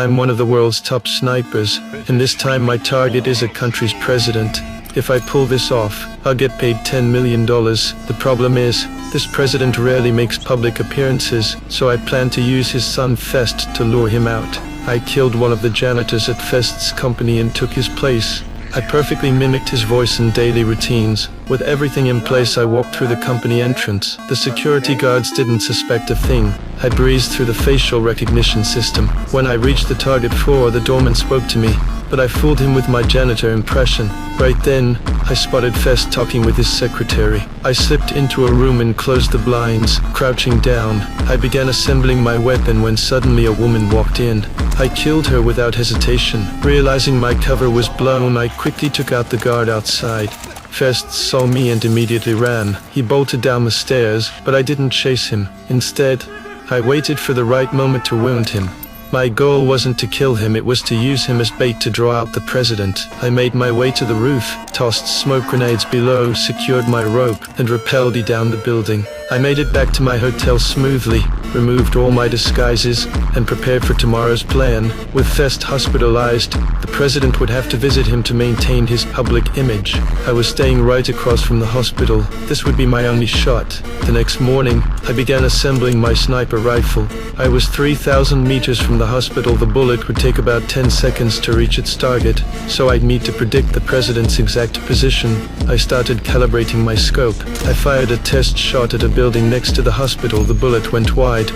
I'm one of the world's top snipers, and this time my target is a country's president. If I pull this off, I'll get paid $10 million. The problem is, this president rarely makes public appearances, so I plan to use his son Fest to lure him out. I killed one of the janitors at Fest's company and took his place. I perfectly mimicked his voice and daily routines. With everything in place, I walked through the company entrance. The security guards didn't suspect a thing. I breezed through the facial recognition system. When I reached the target floor, the doorman spoke to me, but I fooled him with my janitor impression. Right then, I spotted Fest talking with his secretary. I slipped into a room and closed the blinds. Crouching down, I began assembling my weapon when suddenly a woman walked in. I killed her without hesitation. Realizing my cover was blown, I quickly took out the guard outside. Fest saw me and immediately ran. He bolted down the stairs, but I didn't chase him. Instead, I waited for the right moment to wound him. My goal wasn't to kill him, it was to use him as bait to draw out the president. I made my way to the roof, tossed smoke grenades below, secured my rope, and rappelled down the building. I made it back to my hotel smoothly, removed all my disguises, and prepared for tomorrow's plan. With Fest hospitalized, the president would have to visit him to maintain his public image. I was staying right across from the hospital. This would be my only shot. The next morning, I began assembling my sniper rifle. I was 3,000 meters from the hospital. The bullet would take about 10 seconds to reach its target, so I'd need to predict the president's exact position. I started calibrating my scope. I fired a test shot at a building next to the hospital. The bullet went wide.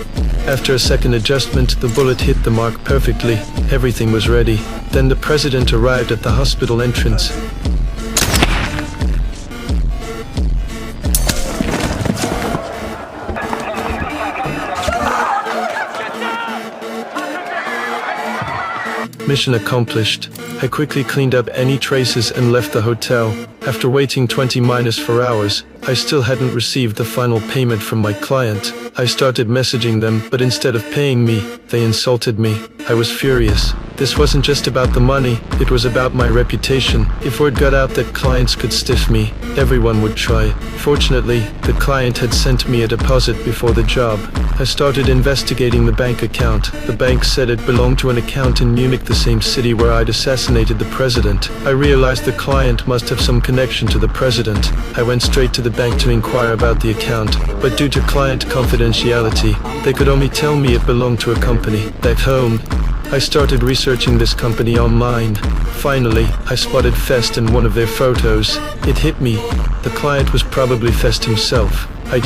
After a second adjustment, the bullet hit the mark perfectly. Everything was ready. Then the president arrived at the hospital entrance. Mission accomplished. I quickly cleaned up any traces and left the hotel. After waiting 20-4 hours, I still hadn't received the final payment from my client. I started messaging them, but instead of paying me, they insulted me. I was furious. This wasn't just about the money, it was about my reputation. If word got out that clients could stiff me, everyone would try. Fortunately, the client had sent me a deposit before the job. I started investigating the bank account. The bank said it belonged to an account in Munich, the same city where I'd assassinated the president. I realized the client must have some connection to the president. I went straight to the bank to inquire about the account, but due to client confidentiality, they could only tell me it belonged to a company. Back home, I started researching this company online. Finally, I spotted Fest in one of their photos. It hit me. The client was probably Fest himself. I'd